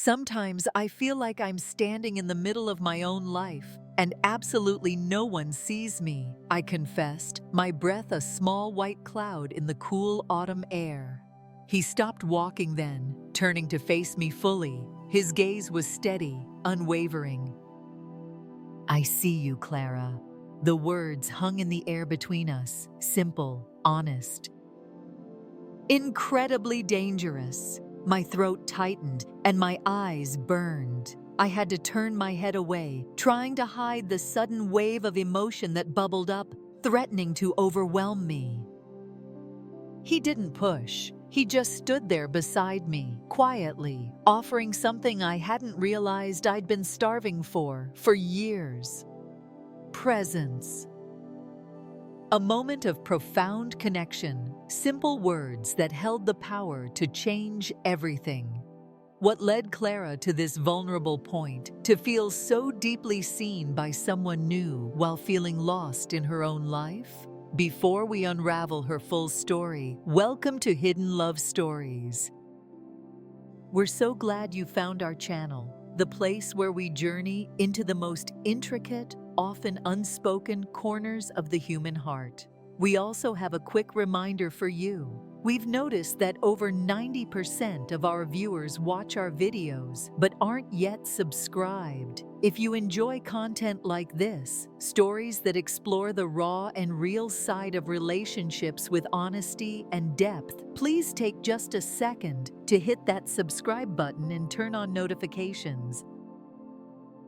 Sometimes I feel like I'm standing in the middle of my own life, and absolutely no one sees me, I confessed, my breath a small white cloud in the cool autumn air. He stopped walking then, turning to face me fully. His gaze was steady, unwavering. "I see you, Clara." The words hung in the air between us, simple, honest. Incredibly dangerous. My throat tightened and my eyes burned. I had to turn my head away, trying to hide the sudden wave of emotion that bubbled up, threatening to overwhelm me. He didn't push. He just stood there beside me, quietly, offering something I hadn't realized I'd been starving for years. Presence. A moment of profound connection, simple words that held the power to change everything. What led Clara to this vulnerable point, to feel so deeply seen by someone new while feeling lost in her own life? Before we unravel her full story, welcome to Hidden Love Stories. We're so glad you found our channel, the place where we journey into the most intricate, often unspoken corners of the human heart. We also have a quick reminder for you. We've noticed that over 90% of our viewers watch our videos but aren't yet subscribed. If you enjoy content like this, stories that explore the raw and real side of relationships with honesty and depth, please take just a second to hit that subscribe button and turn on notifications.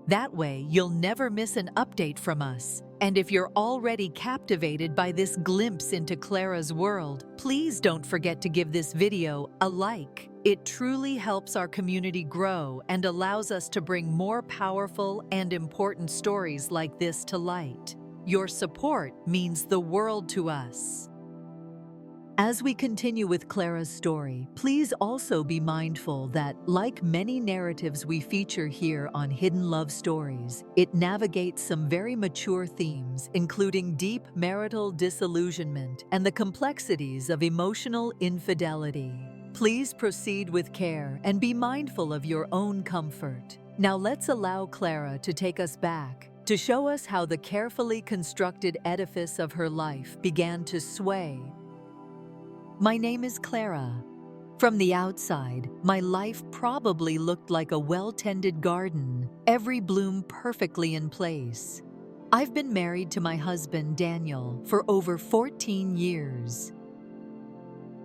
That way, you'll never miss an update from us. And if you're already captivated by this glimpse into Clara's world, please don't forget to give this video a like. It truly helps our community grow and allows us to bring more powerful and important stories like this to light. Your support means the world to us. As we continue with Clara's story, please also be mindful that, like many narratives we feature here on Hidden Love Stories, it navigates some very mature themes, including deep marital disillusionment and the complexities of emotional infidelity. Please proceed with care and be mindful of your own comfort. Now let's allow Clara to take us back, to show us how the carefully constructed edifice of her life began to sway. My name is Clara. From the outside, my life probably looked like a well-tended garden, every bloom perfectly in place. I've been married to my husband, Daniel, for over 14 years.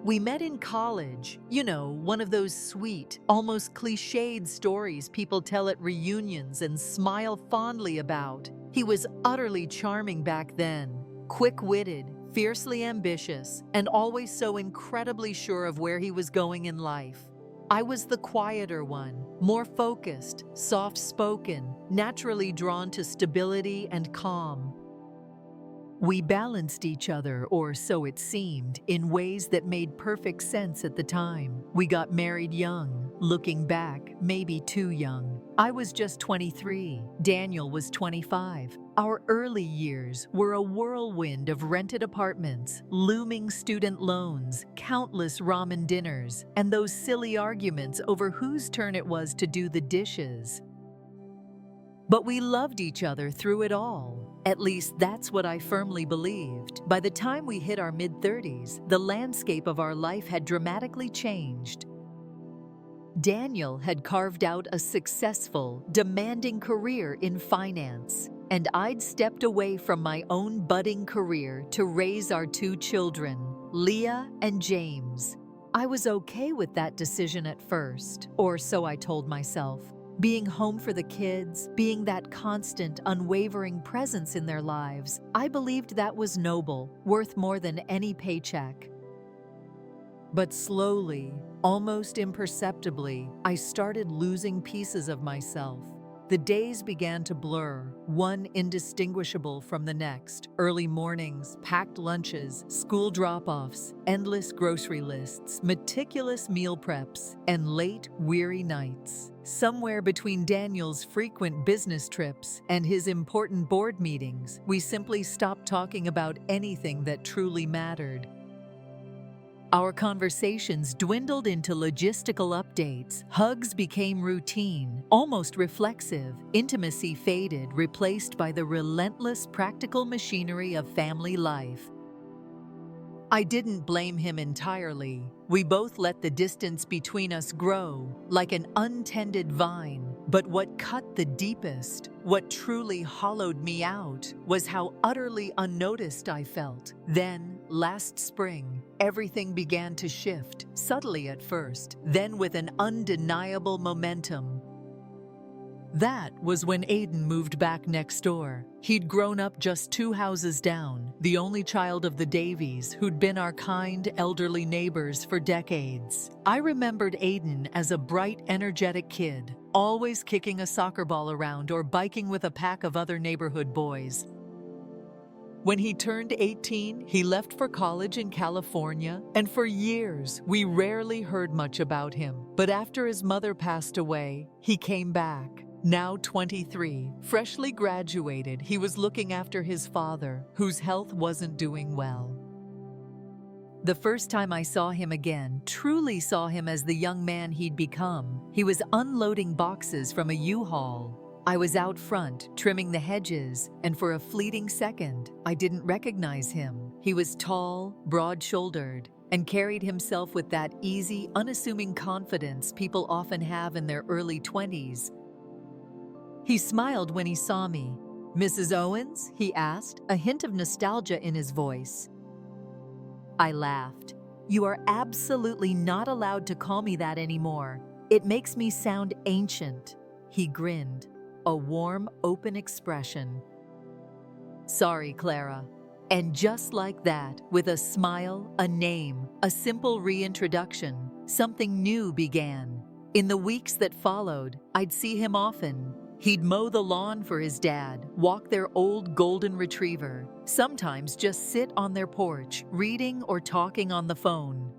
We met in college, one of those sweet, almost cliched stories people tell at reunions and smile fondly about. He was utterly charming back then, quick-witted, fiercely ambitious, and always so incredibly sure of where he was going in life. I was the quieter one, more focused, soft-spoken, naturally drawn to stability and calm. We balanced each other, or so it seemed, in ways that made perfect sense at the time. We got married young. Looking back, maybe too young. I was just 23. Daniel was 25. Our early years were a whirlwind of rented apartments, looming student loans, countless ramen dinners, and those silly arguments over whose turn it was to do the dishes. But we loved each other through it all. At least that's what I firmly believed. By the time we hit our mid-30s, the landscape of our life had dramatically changed. Daniel had carved out a successful, demanding career in finance, and I'd stepped away from my own budding career to raise our two children, Leah and James. I was okay with that decision at first, or so I told myself. Being home for the kids, being that constant, unwavering presence in their lives, I believed that was noble, worth more than any paycheck. But slowly, almost imperceptibly, I started losing pieces of myself. The days began to blur, one indistinguishable from the next. Early mornings, packed lunches, school drop-offs, endless grocery lists, meticulous meal preps, and late, weary nights. Somewhere between Daniel's frequent business trips and his important board meetings, we simply stopped talking about anything that truly mattered. Our conversations dwindled into logistical updates. Hugs became routine, almost reflexive. Intimacy faded, replaced by the relentless practical machinery of family life. I didn't blame him entirely. We both let the distance between us grow like an untended vine. But what cut the deepest, what truly hollowed me out, was how utterly unnoticed I felt. Then, last spring, everything began to shift, subtly at first, then with an undeniable momentum. That was when Aiden moved back next door. He'd grown up just 2 houses down, the only child of the Davies, who'd been our kind, elderly neighbors for decades. I remembered Aiden as a bright, energetic kid, always kicking a soccer ball around or biking with a pack of other neighborhood boys. When he turned 18, he left for college in California, and for years, we rarely heard much about him. But after his mother passed away, he came back. Now 23, freshly graduated, he was looking after his father, whose health wasn't doing well. The first time I saw him again, truly saw him as the young man he'd become, he was unloading boxes from a U-Haul. I was out front, trimming the hedges, and for a fleeting second, I didn't recognize him. He was tall, broad-shouldered, and carried himself with that easy, unassuming confidence people often have in their early 20s. He smiled when he saw me. "Mrs. Owens?" he asked, a hint of nostalgia in his voice. I laughed. "You are absolutely not allowed to call me that anymore. It makes me sound ancient." He grinned, a warm, open expression. "Sorry, Clara." And just like that, with a smile, a name, a simple reintroduction, something new began. In the weeks that followed, I'd see him often. He'd mow the lawn for his dad, walk their old golden retriever, sometimes just sit on their porch, reading or talking on the phone.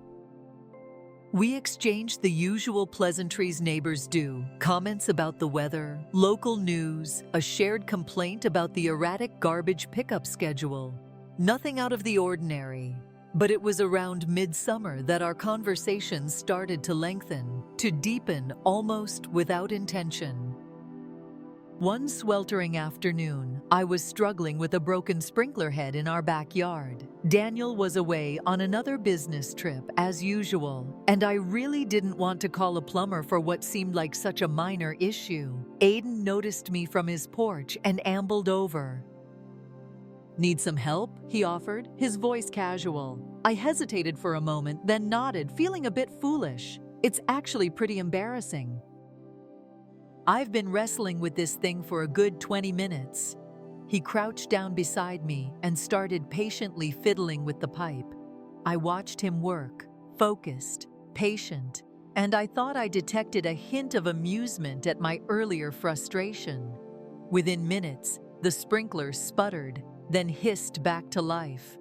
We exchanged the usual pleasantries neighbors do, comments about the weather, local news, a shared complaint about the erratic garbage pickup schedule. Nothing out of the ordinary. But it was around midsummer that our conversations started to lengthen, to deepen almost without intention. One sweltering afternoon, I was struggling with a broken sprinkler head in our backyard. Daniel was away on another business trip, as usual, and I really didn't want to call a plumber for what seemed like such a minor issue. Aiden noticed me from his porch and ambled over. "Need some help?" he offered, his voice casual. I hesitated for a moment, then nodded, feeling a bit foolish. "It's actually pretty embarrassing. I've been wrestling with this thing for a good 20 minutes. He crouched down beside me and started patiently fiddling with the pipe. I watched him work, focused, patient, and I thought I detected a hint of amusement at my earlier frustration. Within minutes, the sprinkler sputtered, then hissed back to life.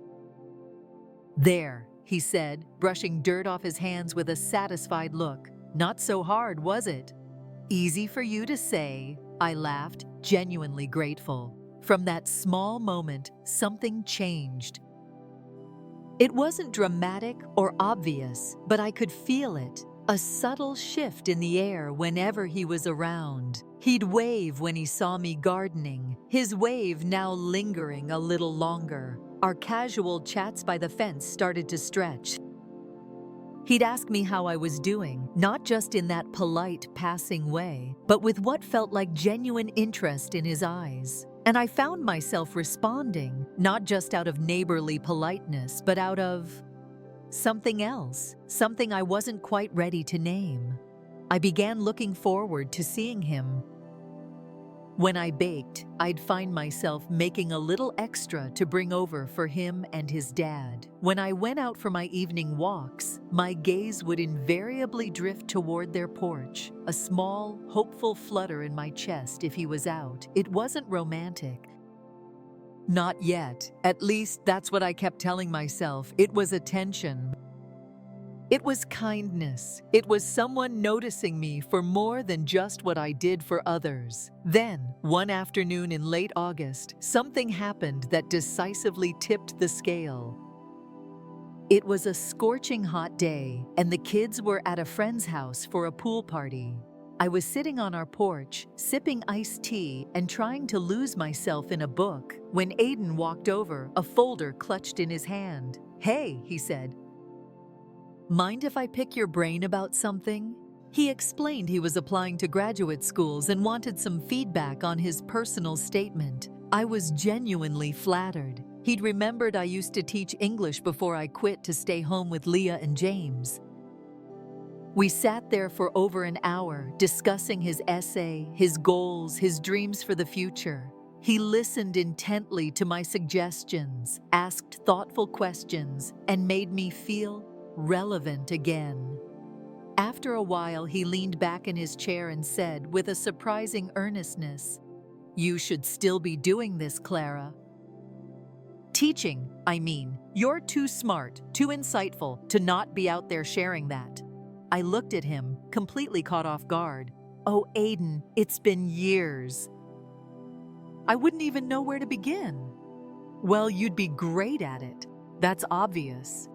"There," he said, brushing dirt off his hands with a satisfied look. "Not so hard, was it?" "Easy for you to say," I laughed, genuinely grateful. From that small moment, something changed. It wasn't dramatic or obvious, but I could feel it, a subtle shift in the air whenever he was around. He'd wave when he saw me gardening, his wave now lingering a little longer. Our casual chats by the fence started to stretch. He'd ask me how I was doing, not just in that polite, passing way, but with what felt like genuine interest in his eyes. And I found myself responding, not just out of neighborly politeness, but out of something else, something I wasn't quite ready to name. I began looking forward to seeing him. When I baked, I'd find myself making a little extra to bring over for him and his dad. When I went out for my evening walks, my gaze would invariably drift toward their porch, a small, hopeful flutter in my chest if he was out. It wasn't romantic. Not yet. At least that's what I kept telling myself. It was attention. It was kindness. It was someone noticing me for more than just what I did for others. Then, one afternoon in late August, something happened that decisively tipped the scale. It was a scorching hot day, and the kids were at a friend's house for a pool party. I was sitting on our porch, sipping iced tea and trying to lose myself in a book, when Aiden walked over, a folder clutched in his hand. "Hey," he said. "Mind if I pick your brain about something?" He explained he was applying to graduate schools and wanted some feedback on his personal statement. I was genuinely flattered. He'd remembered I used to teach English before I quit to stay home with Leah and James. We sat there for over an hour, discussing his essay, his goals, his dreams for the future. He listened intently to my suggestions, asked thoughtful questions, and made me feel relevant again. After a while, he leaned back in his chair and said, with a surprising earnestness, "You should still be doing this, Clara. Teaching, I mean. You're too smart, too insightful to not be out there sharing that." I looked at him, completely caught off guard. "Oh, Aiden, it's been years." I wouldn't even know where to begin. "Well, you'd be great at it. That's obvious."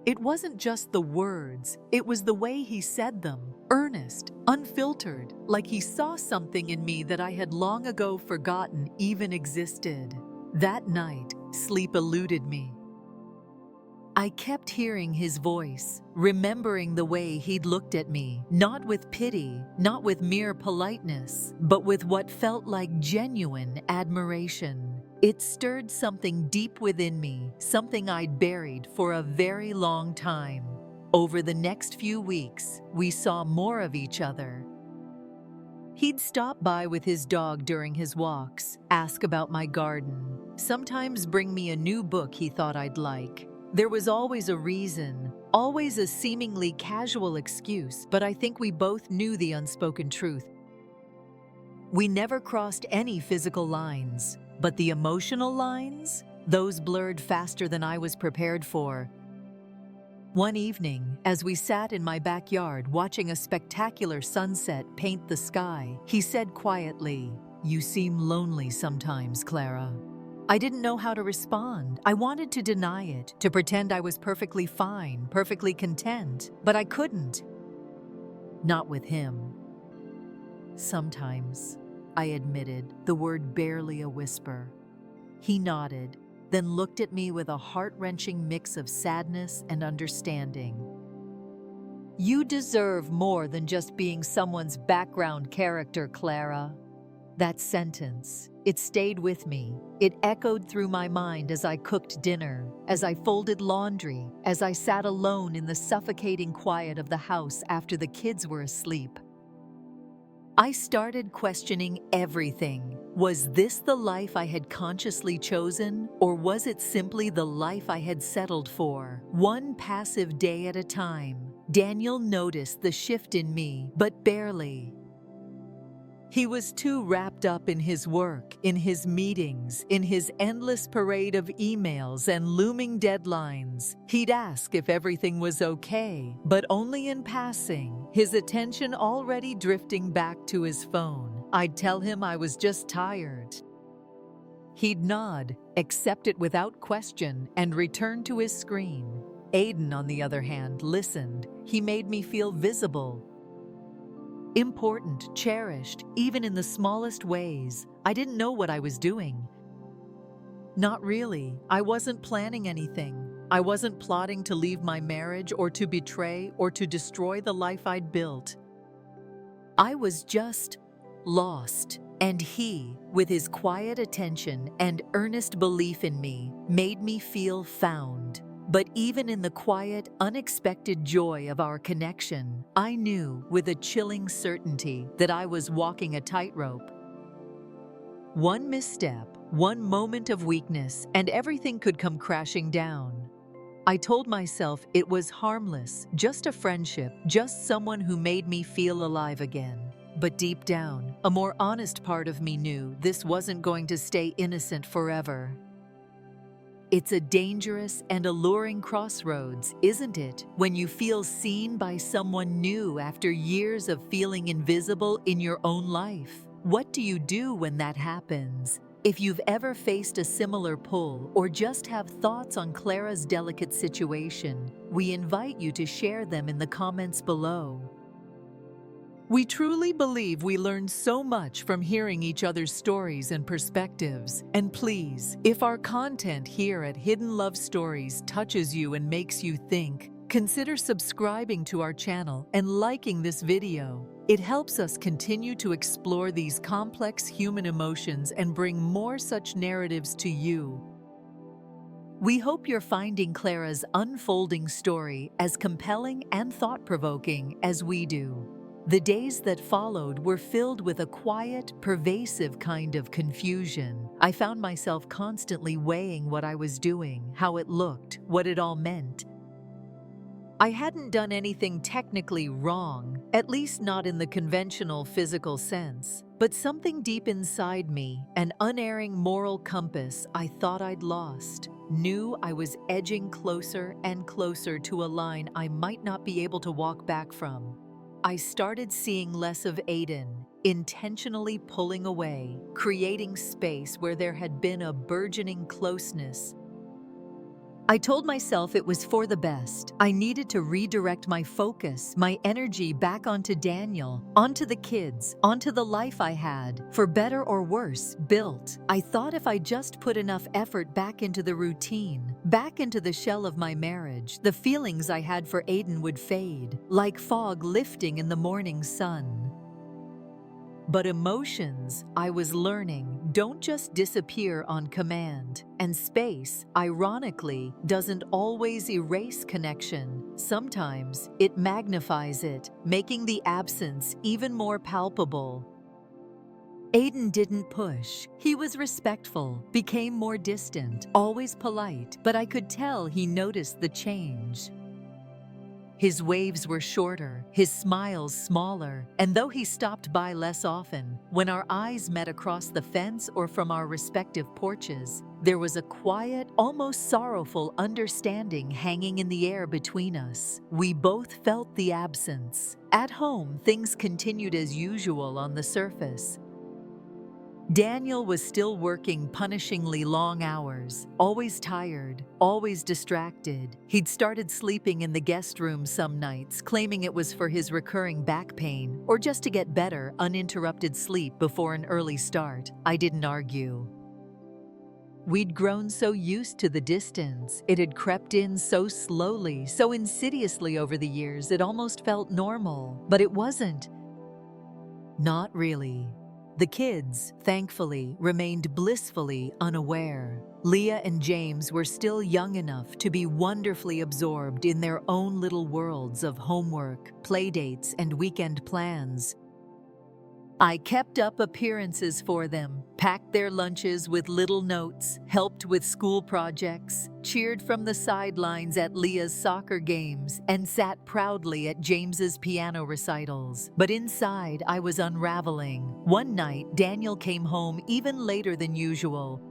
It wasn't just the words, it was the way he said them, earnest, unfiltered, like he saw something in me that I had long ago forgotten even existed. That night, sleep eluded me. I kept hearing his voice, remembering the way he'd looked at me, not with pity, not with mere politeness, but with what felt like genuine admiration. It stirred something deep within me, something I'd buried for a very long time. Over the next few weeks, we saw more of each other. He'd stop by with his dog during his walks, ask about my garden, sometimes bring me a new book he thought I'd like. There was always a reason, always a seemingly casual excuse, but I think we both knew the unspoken truth. We never crossed any physical lines, but the emotional lines, those blurred faster than I was prepared for. One evening, as we sat in my backyard watching a spectacular sunset paint the sky, he said quietly, "You seem lonely sometimes, Clara." I didn't know how to respond. I wanted to deny it, to pretend I was perfectly fine, perfectly content, but I couldn't. Not with him. "Sometimes," I admitted, the word barely a whisper. He nodded, then looked at me with a heart-wrenching mix of sadness and understanding. "You deserve more than just being someone's background character, Clara." That sentence, it stayed with me. It echoed through my mind as I cooked dinner, as I folded laundry, as I sat alone in the suffocating quiet of the house after the kids were asleep. I started questioning everything. Was this the life I had consciously chosen, or was it simply the life I had settled for? One passive day at a time, Daniel noticed the shift in me, but barely. He was too wrapped up in his work, in his meetings, in his endless parade of emails and looming deadlines. He'd ask if everything was okay, but only in passing, his attention already drifting back to his phone. I'd tell him I was just tired. He'd nod, accept it without question, and return to his screen. Aiden, on the other hand, listened. He made me feel visible. Important, cherished, even in the smallest ways. I didn't know what I was doing. Not really. I wasn't planning anything. I wasn't plotting to leave my marriage or to betray or to destroy the life I'd built. I was just lost. And he, with his quiet attention and earnest belief in me, made me feel found. But even in the quiet, unexpected joy of our connection, I knew with a chilling certainty that I was walking a tightrope. One misstep, one moment of weakness, and everything could come crashing down. I told myself it was harmless, just a friendship, just someone who made me feel alive again. But deep down, a more honest part of me knew this wasn't going to stay innocent forever. It's a dangerous and alluring crossroads, isn't it, when you feel seen by someone new after years of feeling invisible in your own life? What do you do when that happens? If you've ever faced a similar pull or just have thoughts on Clara's delicate situation, we invite you to share them in the comments below. We truly believe we learned so much from hearing each other's stories and perspectives. And please, if our content here at Hidden Love Stories touches you and makes you think, consider subscribing to our channel and liking this video. It helps us continue to explore these complex human emotions and bring more such narratives to you. We hope you're finding Clara's unfolding story as compelling and thought-provoking as we do. The days that followed were filled with a quiet, pervasive kind of confusion. I found myself constantly weighing what I was doing, how it looked, what it all meant. I hadn't done anything technically wrong, at least not in the conventional physical sense, but something deep inside me, an unerring moral compass I thought I'd lost, knew I was edging closer and closer to a line I might not be able to walk back from. I started seeing less of Aiden, intentionally pulling away, creating space where there had been a burgeoning closeness. I told myself it was for the best. I needed to redirect my focus, my energy back onto Daniel, onto the kids, onto the life I had, for better or worse, built. I thought if I just put enough effort back into the routine, back into the shell of my marriage, the feelings I had for Aiden would fade, like fog lifting in the morning sun. But emotions, I was learning, don't just disappear on command. And space, ironically, doesn't always erase connection. Sometimes it magnifies it, making the absence even more palpable. Aiden didn't push. He was respectful, became more distant, always polite, but I could tell he noticed the change. His waves were shorter, his smiles smaller, and though he stopped by less often, when our eyes met across the fence or from our respective porches, there was a quiet, almost sorrowful understanding hanging in the air between us. We both felt the absence. At home, things continued as usual on the surface. Daniel was still working punishingly long hours, always tired, always distracted. He'd started sleeping in the guest room some nights, claiming it was for his recurring back pain or just to get better, uninterrupted sleep before an early start. I didn't argue. We'd grown so used to the distance. It had crept in so slowly, so insidiously over the years, it almost felt normal. But it wasn't. Not really. The kids, thankfully, remained blissfully unaware. Leah and James were still young enough to be wonderfully absorbed in their own little worlds of homework, playdates, and weekend plans. I kept up appearances for them, packed their lunches with little notes, helped with school projects, cheered from the sidelines at Leah's soccer games, and sat proudly at James's piano recitals. But inside, I was unraveling. One night, Daniel came home even later than usual.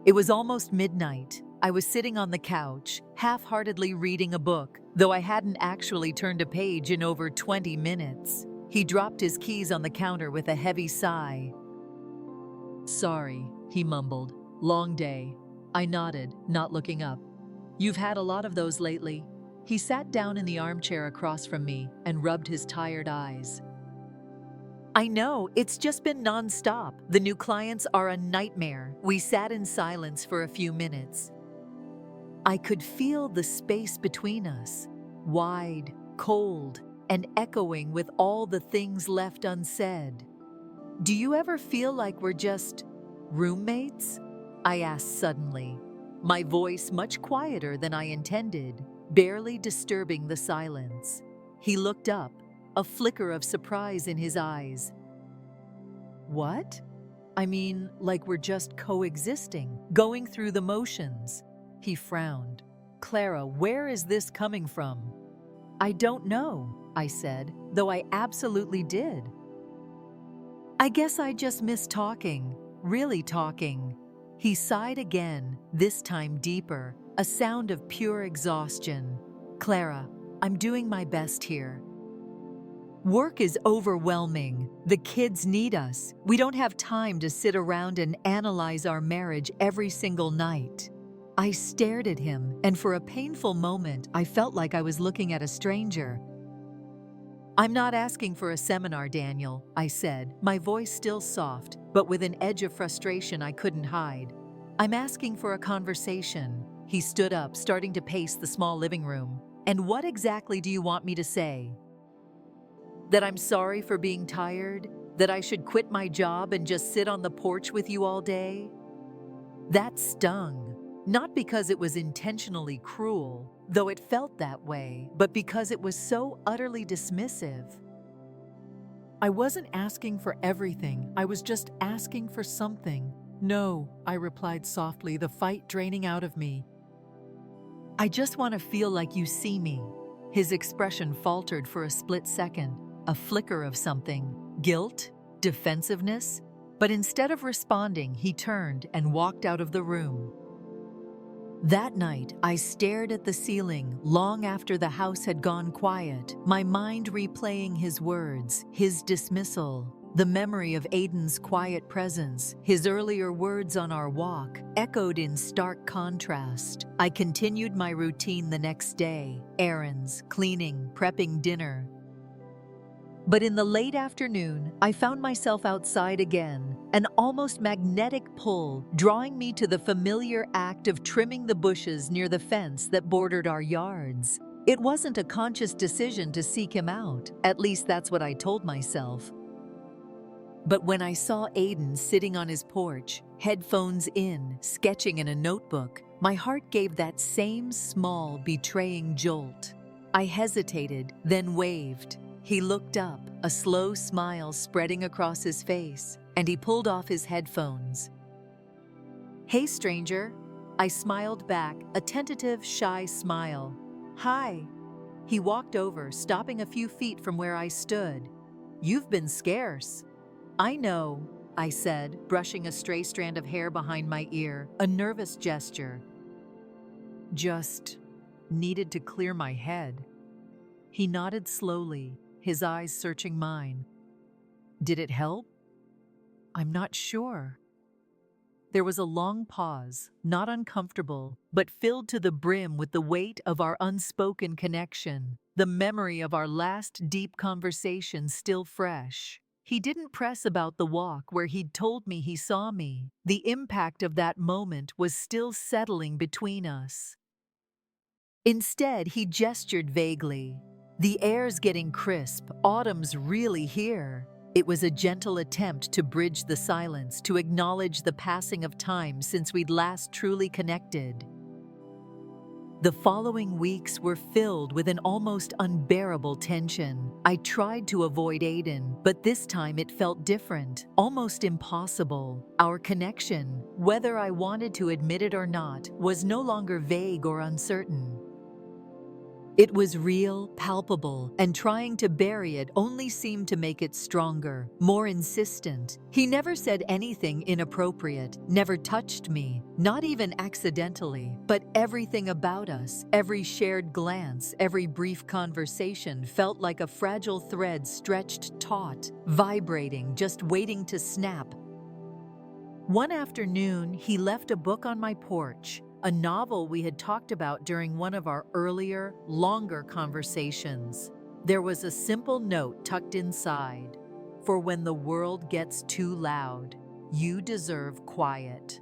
It was almost midnight. I was sitting on the couch, half-heartedly reading a book, though I hadn't actually turned a page in over 20 minutes. He dropped his keys on the counter with a heavy sigh. "Sorry," he mumbled. "Long day." I nodded, not looking up. "You've had a lot of those lately." He sat down in the armchair across from me and rubbed his tired eyes. "I know, it's just been non-stop. The new clients are a nightmare." We sat in silence for a few minutes. I could feel the space between us, wide, cold, and echoing with all the things left unsaid. "Do you ever feel like we're just roommates?" I asked suddenly, my voice much quieter than I intended, barely disturbing the silence. He looked up, a flicker of surprise in his eyes. "What?" "I mean, like we're just coexisting, going through the motions." He frowned. "Clara, where is this coming from?" "I don't know," I said, though I absolutely did. "I guess I just miss talking, really talking." He sighed again, this time deeper, a sound of pure exhaustion. "Clara, I'm doing my best here." Work is overwhelming. The kids need us. We don't have time to sit around and analyze our marriage every single night. I stared at him, and for a painful moment, I felt like I was looking at a stranger. "I'm not asking for a seminar, Daniel," I said, my voice still soft, but with an edge of frustration I couldn't hide. "I'm asking for a conversation." He stood up, starting to pace the small living room. "And what exactly do you want me to say? That I'm sorry for being tired? That I should quit my job and just sit on the porch with you all day?" That stung. Not because it was intentionally cruel, though it felt that way, but because it was so utterly dismissive. "I wasn't asking for everything. I was just asking for something." "No," I replied softly, the fight draining out of me. "I just want to feel like you see me." His expression faltered for a split second, a flicker of something. Guilt? Defensiveness? But instead of responding, he turned and walked out of the room. That night, I stared at the ceiling long after the house had gone quiet, my mind replaying his words, his dismissal, the memory of Aiden's quiet presence, his earlier words on our walk, echoed in stark contrast. I continued my routine the next day: errands, cleaning, prepping dinner. But in the late afternoon, I found myself outside again, an almost magnetic pull drawing me to the familiar act of trimming the bushes near the fence that bordered our yards. It wasn't a conscious decision to seek him out, at least that's what I told myself. But when I saw Aiden sitting on his porch, headphones in, sketching in a notebook, my heart gave that same small, betraying jolt. I hesitated, then waved. He looked up, a slow smile spreading across his face, and he pulled off his headphones. "Hey, stranger." I smiled back, a tentative, shy smile. "Hi." He walked over, stopping a few feet from where I stood. "You've been scarce." "I know," I said, brushing a stray strand of hair behind my ear, a nervous gesture. "Just needed to clear my head." He nodded slowly, his eyes searching mine. "Did it help?" "I'm not sure." There was a long pause, not uncomfortable, but filled to the brim with the weight of our unspoken connection, the memory of our last deep conversation still fresh. He didn't press about the walk where he'd told me he saw me. The impact of that moment was still settling between us. Instead, he gestured vaguely. "The air's getting crisp, autumn's really here." It was a gentle attempt to bridge the silence, to acknowledge the passing of time since we'd last truly connected. The following weeks were filled with an almost unbearable tension. I tried to avoid Aiden, but this time it felt different, almost impossible. Our connection, whether I wanted to admit it or not, was no longer vague or uncertain. It was real, palpable, and trying to bury it only seemed to make it stronger, more insistent. He never said anything inappropriate, never touched me, not even accidentally, but everything about us, every shared glance, every brief conversation felt like a fragile thread stretched taut, vibrating, just waiting to snap. One afternoon, he left a book on my porch, a novel we had talked about during one of our earlier, longer conversations. There was a simple note tucked inside: "For when the world gets too loud, you deserve quiet."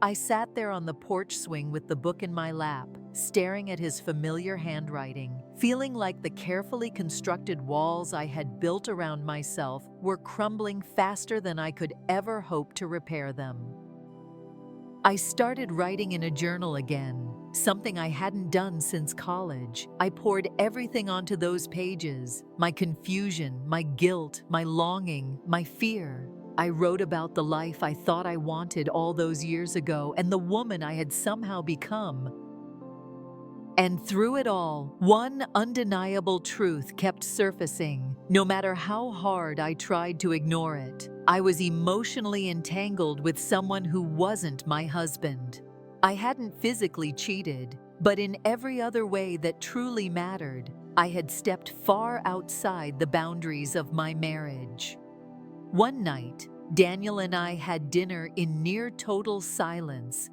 I sat there on the porch swing with the book in my lap, staring at his familiar handwriting, feeling like the carefully constructed walls I had built around myself were crumbling faster than I could ever hope to repair them. I started writing in a journal again, something I hadn't done since college. I poured everything onto those pages: my confusion, my guilt, my longing, my fear. I wrote about the life I thought I wanted all those years ago and the woman I had somehow become. And through it all, one undeniable truth kept surfacing, no matter how hard I tried to ignore it. I was emotionally entangled with someone who wasn't my husband. I hadn't physically cheated, but in every other way that truly mattered. I had stepped far outside the boundaries of my marriage. One night, Daniel and I had dinner in near total silence.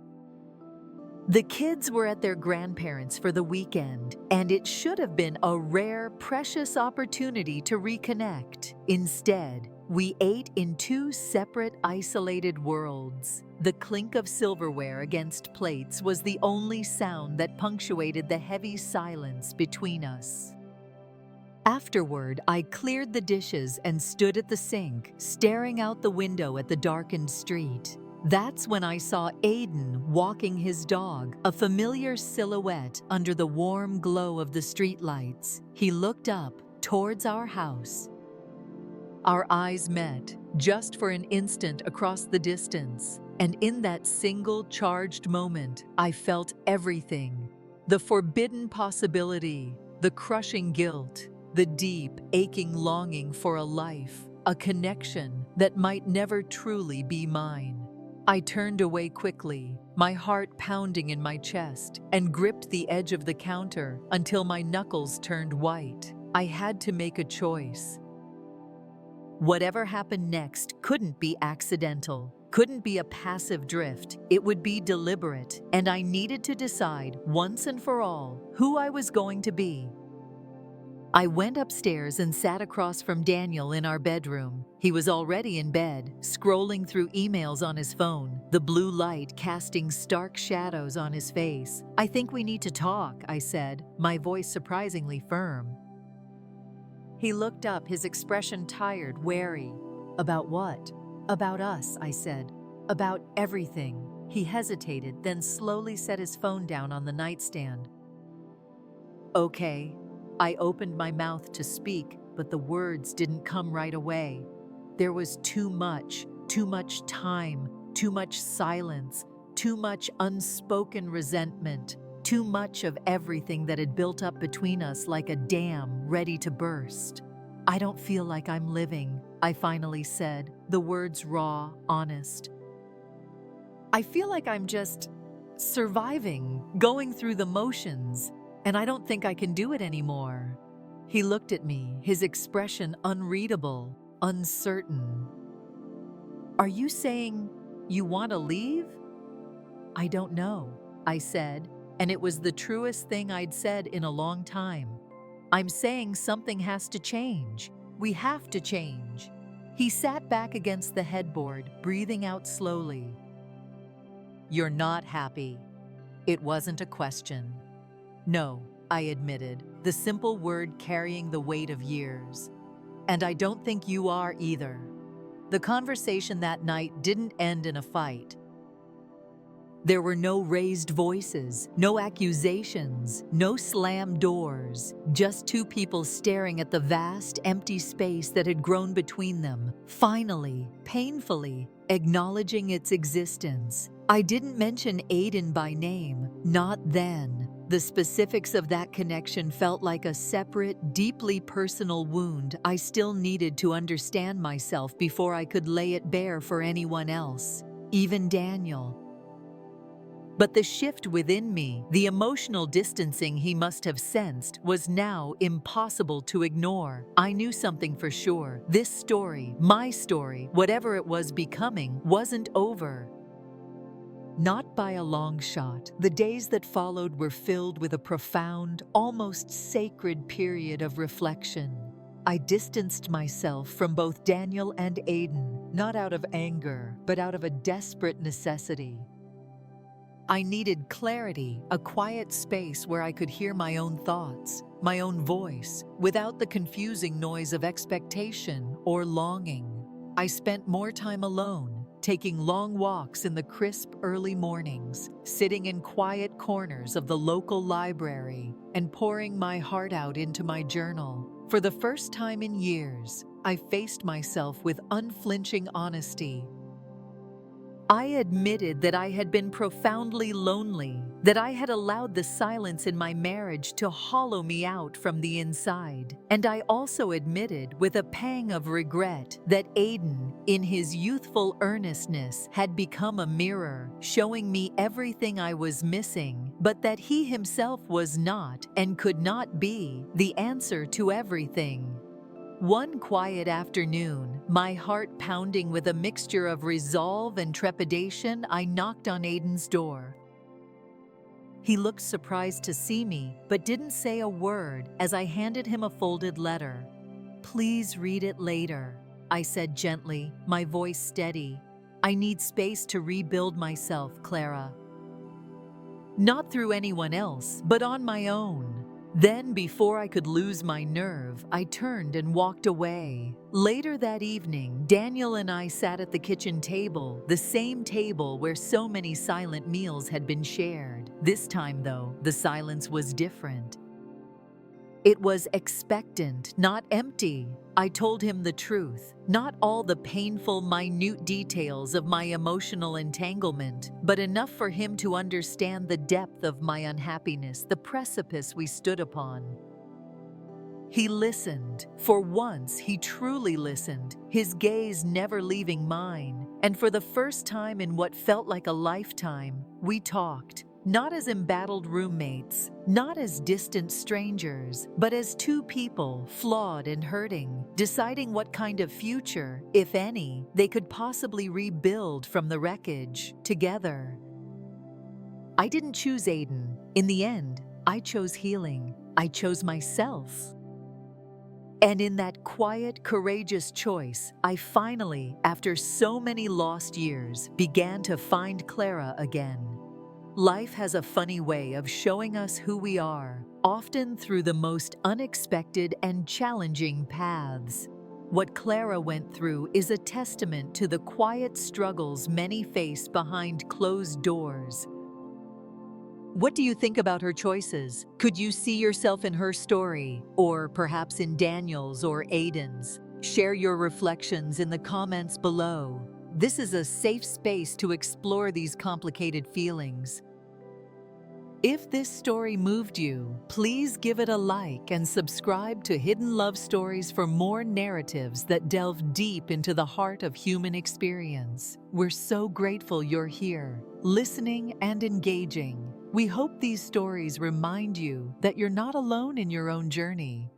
The kids were at their grandparents' for the weekend, and it should have been a rare, precious opportunity to reconnect. Instead, we ate in two separate, isolated worlds. The clink of silverware against plates was the only sound that punctuated the heavy silence between us. Afterward, I cleared the dishes and stood at the sink, staring out the window at the darkened street. That's when I saw Aiden walking his dog, a familiar silhouette under the warm glow of the streetlights. He looked up towards our house. Our eyes met, just for an instant across the distance, and in that single charged moment, I felt everything. The forbidden possibility, the crushing guilt, the deep, aching longing for a life, a connection that might never truly be mine. I turned away quickly, my heart pounding in my chest, and gripped the edge of the counter until my knuckles turned white. I had to make a choice. Whatever happened next couldn't be accidental, couldn't be a passive drift. It would be deliberate, and I needed to decide once and for all who I was going to be. I went upstairs and sat across from Daniel in our bedroom. He was already in bed, scrolling through emails on his phone, the blue light casting stark shadows on his face. "I think we need to talk," I said, my voice surprisingly firm. He looked up, his expression tired, wary. "About what?" "About us," I said. "About everything." He hesitated, then slowly set his phone down on the nightstand. "Okay." I opened my mouth to speak, but the words didn't come right away. There was too much time, too much silence, too much unspoken resentment, too much of everything that had built up between us like a dam ready to burst. "I don't feel like I'm living," I finally said, the words raw, honest. "I feel like I'm just surviving, going through the motions, and I don't think I can do it anymore." He looked at me, his expression unreadable, uncertain. "Are you saying you want to leave?" "I don't know," I said, and it was the truest thing I'd said in a long time. "I'm saying something has to change. We have to change." He sat back against the headboard, breathing out slowly. "You're not happy." It wasn't a question. "No," I admitted, the simple word carrying the weight of years. "And I don't think you are either." The conversation that night didn't end in a fight. There were no raised voices, no accusations, no slammed doors, just two people staring at the vast, empty space that had grown between them, finally, painfully, acknowledging its existence. I didn't mention Aiden by name, not then. The specifics of that connection felt like a separate, deeply personal wound I still needed to understand myself before I could lay it bare for anyone else, even Daniel. But the shift within me, the emotional distancing he must have sensed, was now impossible to ignore. I knew something for sure. This story, my story, whatever it was becoming, wasn't over. Not by a long shot. The days that followed were filled with a profound, almost sacred period of reflection. I distanced myself from both Daniel and Aiden, not out of anger, but out of a desperate necessity. I needed clarity, a quiet space where I could hear my own thoughts, my own voice, without the confusing noise of expectation or longing. I spent more time alone, taking long walks in the crisp early mornings, sitting in quiet corners of the local library, and pouring my heart out into my journal. For the first time in years, I faced myself with unflinching honesty. I admitted that I had been profoundly lonely, that I had allowed the silence in my marriage to hollow me out from the inside. And I also admitted, with a pang of regret, that Aiden, in his youthful earnestness, had become a mirror, showing me everything I was missing, but that he himself was not, and could not be, the answer to everything. One quiet afternoon, my heart pounding with a mixture of resolve and trepidation, I knocked on Aiden's door. He looked surprised to see me, but didn't say a word as I handed him a folded letter. "Please read it later," I said gently, my voice steady. "I need space to rebuild myself, Clara. Not through anyone else, but on my own." Then, before I could lose my nerve, I turned and walked away. Later that evening, Daniel and I sat at the kitchen table, the same table where so many silent meals had been shared. This time, though, the silence was different. It was expectant, not empty. I told him the truth, not all the painful, minute details of my emotional entanglement, but enough for him to understand the depth of my unhappiness, the precipice we stood upon. He listened. For once, he truly listened, his gaze never leaving mine. And for the first time in what felt like a lifetime, we talked. Not as embattled roommates, not as distant strangers, but as two people, flawed and hurting, deciding what kind of future, if any, they could possibly rebuild from the wreckage, together. I didn't choose Aiden. In the end, I chose healing. I chose myself. And in that quiet, courageous choice, I finally, after so many lost years, began to find Clara again. Life has a funny way of showing us who we are, often through the most unexpected and challenging paths. What Clara went through is a testament to the quiet struggles many face behind closed doors. What do you think about her choices? Could you see yourself in her story, or perhaps in Daniel's or Aiden's? Share your reflections in the comments below. This is a safe space to explore these complicated feelings. If this story moved you, please give it a like and subscribe to Hidden Love Stories for more narratives that delve deep into the heart of human experience. We're so grateful you're here, listening and engaging. We hope these stories remind you that you're not alone in your own journey.